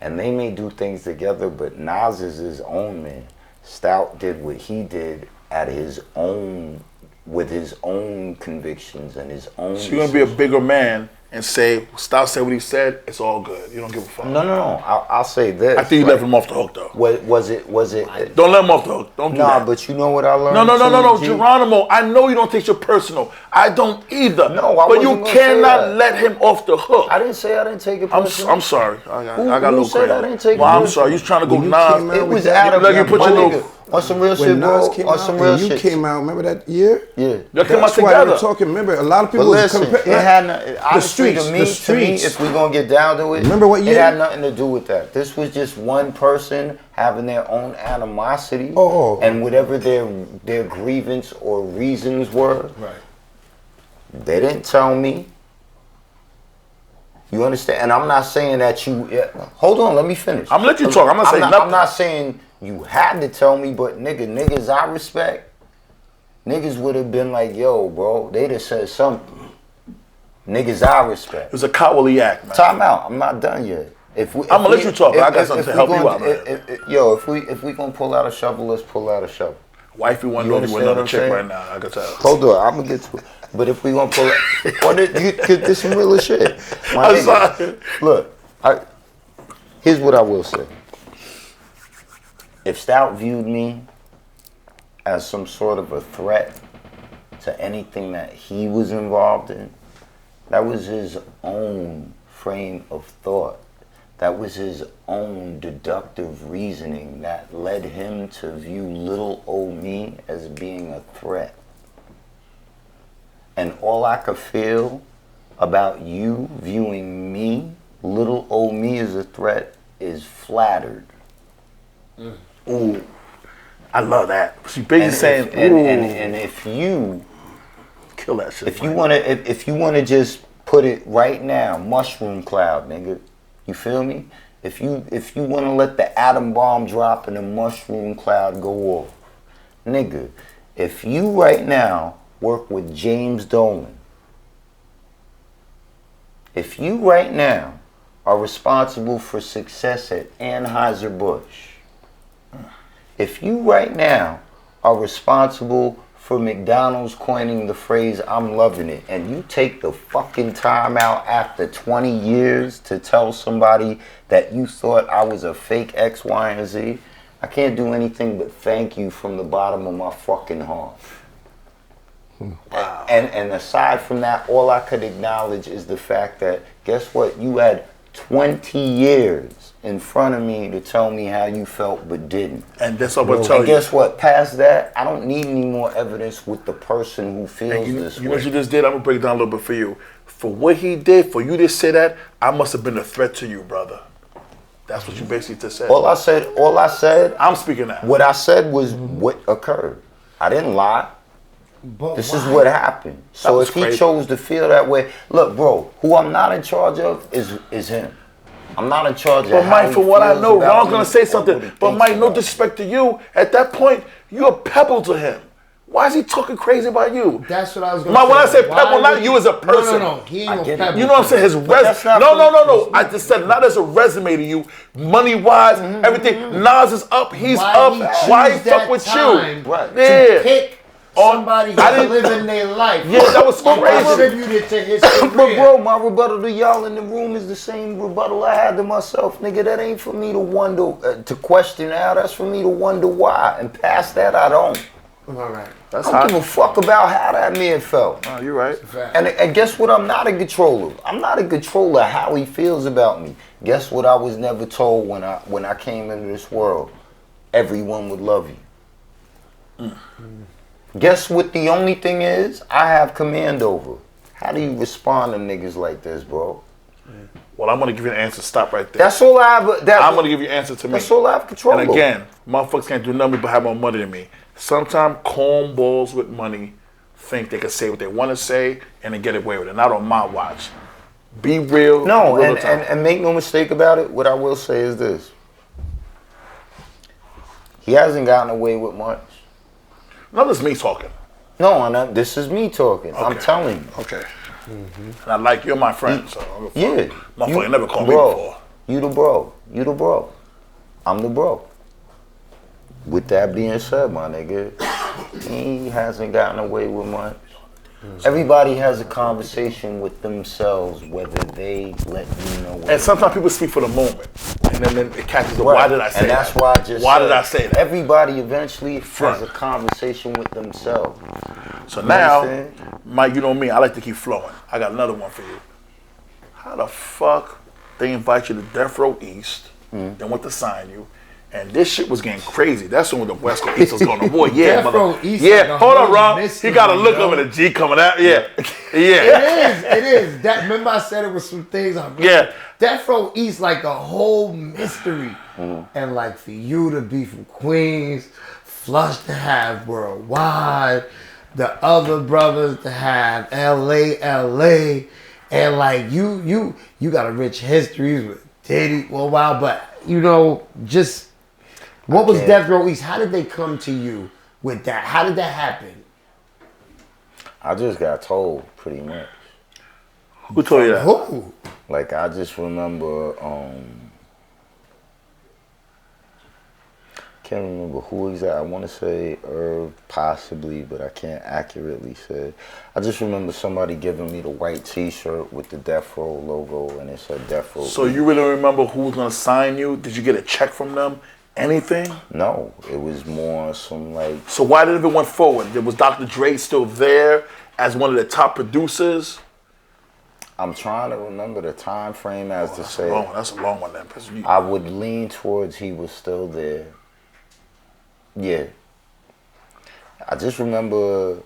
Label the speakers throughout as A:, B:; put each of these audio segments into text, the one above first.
A: And they may do things together, but Nas is his own man. Stout did what he did at his own, with his own convictions and his own.
B: So you're gonna be a bigger man and say, Stout said what he said, it's all good. You don't give a fuck.
A: No. I'll say this.
B: I think you left him off the hook though.
A: Was it?
B: Don't let him off the hook. Don't do that.
A: Nah, but you know what I learned?
B: No, Geronimo. I know you don't take it personal. I don't either.
A: No, I
B: but you
A: wasn't gonna say
B: cannot
A: that.
B: let him off the hook.
A: I didn't say I didn't take it personal.
B: I'm sorry. I got a
A: Who
B: little
A: said I
B: crazy.
A: didn't take it
B: Well, I'm
A: personal?
B: sorry. You was trying to go
C: When you
B: Nas.
C: came out
A: It was
C: with that-
A: Adam.
B: Like you put
A: my
B: your
A: nigga,
B: little-
A: on some real
C: When
A: shit, bro.
C: Nas came
A: On
C: out,
A: some real
C: and you
A: shit.
C: came out, remember that year?
A: Yeah.
B: Y'all came out
C: That's why
B: together.
C: we're talking. Remember, a lot of
A: But
C: people was
A: listen,
C: comparing.
A: it had honestly,
C: streets,
A: to
C: the
A: me,
C: streets.
A: if we're gonna get down to it,
C: Remember what
A: it
C: year?
A: had nothing to do with that. This was just one person having their own animosity,
C: Oh.
A: and whatever their grievance or reasons were.
C: Right.
A: They didn't tell me. You understand? And I'm not saying that you. Hold on, let me finish.
B: I'm gonna let you talk. I'm not saying nothing.
A: I'm not saying you had to tell me, but niggas I respect, niggas would have been like, yo, bro, they'd have said something. Niggas I respect.
B: It was a cowardly act, man.
A: Time out. I'm not done yet.
B: I'm gonna let you talk, but I got something to help you out, man.
A: If we gonna pull out a shovel, let's pull out a shovel.
B: Wifey want to know if you with another chick right now. I can tell.
A: Hold on, I'm gonna get to it. But if we gonna pull it, you could do some real shit. My
B: I'm
A: nigga,
B: sorry.
A: Look, here's what I will say. If Stout viewed me as some sort of a threat to anything that he was involved in, that was his own frame of thought. That was his own deductive reasoning that led him to view little old me as being a threat. And all I could feel about you viewing me, little old me, as a threat is flattered.
B: Ooh, I love that. She basically
A: And
B: saying,
A: if,
B: ooh,
A: and if you
B: kill that shit.
A: If you wanna just put it right now, mushroom cloud, nigga. You feel me? If you wanna let the atom bomb drop and the mushroom cloud go off, nigga, if you right now work with James Dolan, if you right now are responsible for success at Anheuser-Busch, if you right now are responsible for McDonald's coining the phrase, I'm loving it, and you take the fucking time out after 20 years to tell somebody that you thought I was a fake X, Y, and Z, I can't do anything but thank you from the bottom of my fucking heart. Wow. And aside from that, all I could acknowledge is the fact that, guess what? You had 20 years in front of me to tell me how you felt but didn't.
B: And that's what I'm going to tell
A: And
B: you.
A: guess what? Past that, I don't need any more evidence with the person who feels this
B: You know
A: way.
B: what you just did? I'm going to break it down a little bit for you. For what he did, for you to say that, I must have been a threat to you, brother. That's what you basically just said.
A: All I said,
B: I'm speaking now.
A: what I said was what occurred. I didn't lie.
C: But
A: This
C: why?
A: is what happened. So
B: was
A: if he
B: crazy.
A: chose to feel that way, look, bro, who I'm not in charge of is him. I'm not in charge of
B: But
A: how
B: Mike,
A: he
B: from what I
A: feels
B: know,
A: about
B: Ron's
A: me
B: going to say
A: or
B: something.
A: what he
B: But
A: thinks
B: Mike, no
A: about me.
B: disrespect to you. At that point, you're a pebble to him. Why is he talking crazy about you?
C: That's what I was going
B: Mike,
C: to say.
B: when I say
C: Why
B: pebble, not
C: would
B: you as a person.
C: No. He ain't
A: I
C: no
A: get it.
C: pebble.
B: You know what I'm saying? His
A: that's
B: resume.
A: not
B: No. I just said not as a resume to you. Money wise, everything. Nas is up. He's up. Why he fuck with you?
A: Right.
C: To pick
B: On-
C: somebody
B: I
C: who's
B: didn't-
C: living their life.
B: Yeah, that was
C: and
B: crazy.
C: contributed to his
A: But
C: career.
A: bro, my rebuttal to y'all in the room is the same rebuttal I had to myself, nigga. That ain't for me to wonder, to question how. That's for me to wonder why. And past that, I don't.
C: All right.
B: That's
A: I don't give a fuck about how that man felt.
B: Oh, you're right.
A: And guess what? I'm not in control of. I'm not in control of how he feels about me. Guess what? I was never told when I came into this world. Everyone would love you. Guess what? The only thing is, I have command over. How do you respond to niggas like this, bro?
B: Well, I'm going to give you an answer. Stop right there.
A: That's all I have.
B: I'm going to give you an answer to me.
A: That's all I have control
B: And
A: over.
B: again, motherfuckers can't do nothing but have more money than me. Sometimes cornballs with money think they can say what they want to say and then get away with it. Not on my watch. Be real.
A: No,
B: real
A: and,
B: time.
A: and make no mistake about it, what I will say is this. He hasn't gotten away with much.
B: No, this is me talking.
A: No, this is me talking. I'm
B: Okay.
A: telling you.
B: Okay. And I like you're my friend, so I'm
A: Yeah.
B: motherfucker never called me
A: Bro,
B: before.
A: You the bro. You the bro. I'm the bro. With that being said, my nigga, he hasn't gotten away with much. Everybody has a conversation with themselves, whether they let you know.
B: And sometimes people speak for the moment, and then it catches the.
A: Right.
B: Why did I say
A: and
B: that?
A: that's why I just
B: Why
A: said,
B: did I say that?
A: Everybody eventually
B: Front.
A: has a conversation with themselves.
B: So now,
A: understand?
B: Mike, you know me, I like to keep flowing. I got another one for you. How the fuck they invite you to Death Row East, they want to sign you, and this shit was getting crazy. That's when the West Coast East was going to war. Yeah,
C: Death Row
B: mother.
C: East
B: Yeah,
C: like a
B: hold on,
C: whole
B: Ron. He
C: mystery,
B: got to look
C: yo.
B: up at a G coming out. Yeah, yeah.
C: It is. That, remember I said it was some things.
B: Yeah.
C: Death Row East like a whole mystery, and like for you to be from Queens, Flush to have Worldwide, the other brothers to have LA, and like you got a rich history with Diddy for a while, but you know just. What was Death Row East? How did they come to you with that? How did that happen?
A: I just got told, pretty much.
B: Who told you that?
C: Who?
A: Like, I just remember, can't remember who exactly. I want to say Irv, possibly, but I can't accurately say. I just remember somebody giving me the white T-shirt with the Death Row logo, and it said Death Row.
B: So you really remember who was going to sign you? Did you get a check from them? Anything?
A: No, it was more some like.
B: So why did it went forward? Was Dr. Dre still there as one of the top producers?
A: I'm trying to remember the time frame as to say.
B: That's a long one then. 'Cause you-
A: I would lean towards he was still there. Yeah. I just remember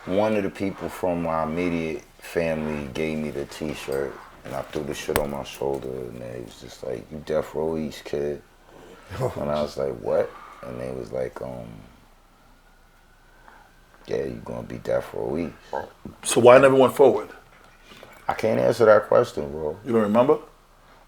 A: one of the people from my immediate family gave me the T-shirt, and I threw the shit on my shoulder, and they was just like, "You Death Row East kid." And I was like, "What?" And they was like, "Yeah, you gonna be Death Row East."
B: So why never went forward?
A: I can't answer that question, bro.
B: You don't remember?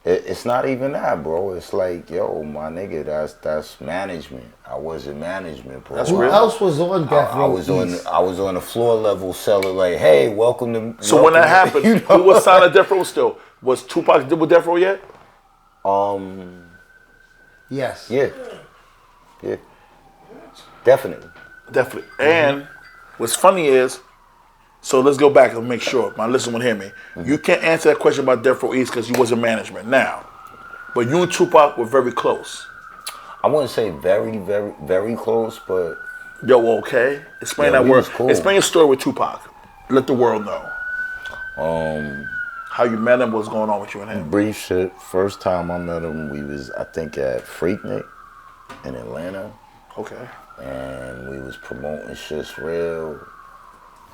A: It's not even that, bro. It's like, yo, my nigga, that's management. I was in management, bro.
B: That's
C: Who
B: real.
C: else was on Death
A: I
C: Row
A: was
C: East?
A: I was on the floor level selling like, hey, welcome to.
B: So when that
A: welcome to-
B: happened, who was signed at Death Row still? Was Tupac with Death Row yet?
C: Yes.
A: Yeah, definitely.
B: Definitely. And what's funny is, so let's go back and make sure my listeners will hear me. You can't answer that question about Death Row East because you wasn't management now. But you and Tupac were very close.
A: I wouldn't say very, very, very close, but
B: Yo, okay. Explain
A: Yeah,
B: that
A: we
B: word.
A: was cool.
B: Explain your story with Tupac. Let the world know. How you met him, what's going on with you and him.
A: brief shit. First time I met him, we was, I think, at Freaknik in Atlanta,
B: Okay.
A: and we was promoting Shit's Real.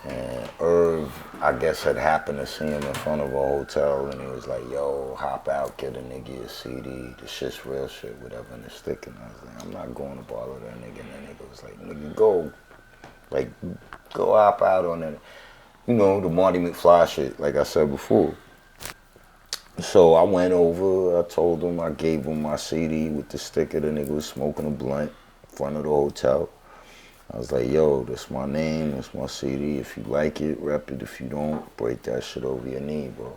A: And Irv, I guess, had happened to see him in front of a hotel, and he was like, "Yo, hop out, get a nigga a CD, the Shit's Real shit, whatever, and the stick." And I was like, "I'm not going to bother that nigga." And that nigga was like, "Nigga, go hop out on it." You know, the Marty McFly shit, like I said before. So I went over, I told him, I gave him my CD with the sticker. The nigga was smoking a blunt in front of the hotel. I was like, "Yo, that's my name, that's my CD. If you like it, rep it. If you don't, break that shit over your knee, bro."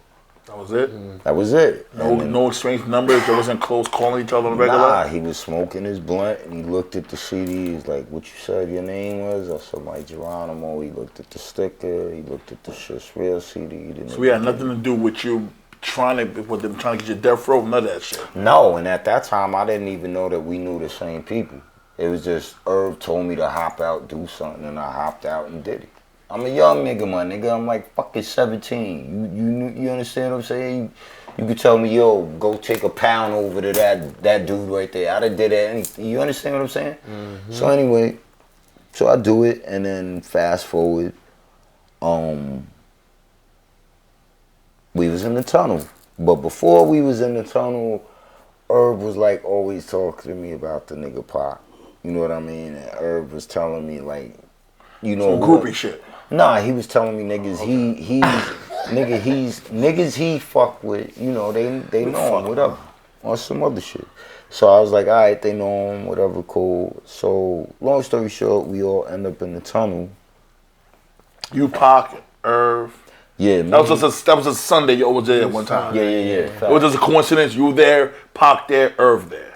B: That was it?
A: That was it. And then-
B: No strange numbers? There wasn't close calling each other on the regular?
A: Nah, he was smoking his blunt, and he looked at the CD. He's like, "What you said your name was?" I said, "Mike Geronimo." He looked at the sticker. He looked at the Shit's Real CD.
B: So we had nothing to do with you trying to get your Death Row, none of that shit.
A: No, and at that time, I didn't even know that we knew the same people. It was just Irv told me to hop out, do something, and I hopped out and did it. I'm a young nigga, my nigga. I'm like fucking 17. You understand what I'm saying? You could tell me, "Yo, go take a pound over to that dude right there." I'd have did that. Anything. You understand what I'm saying? So anyway, so I do it, and then fast forward, we was in the tunnel. But before we was in the tunnel, Irv was like always talking to me about the nigga Pac. You know what I mean? And Irv was telling me like, you know,
B: Some groupie shit.
A: Nah, he was telling me niggas niggas he fuck with, you know, they know him, whatever. Or some other shit. So I was like, all right, they know him, whatever, cool. So long story short, we all end up in the tunnel.
B: You, Pac, Irv.
D: Yeah, man.
B: That was a Sunday you was there at one time.
D: Yeah.
B: It was just a coincidence. You were there, Pac there, Irv there.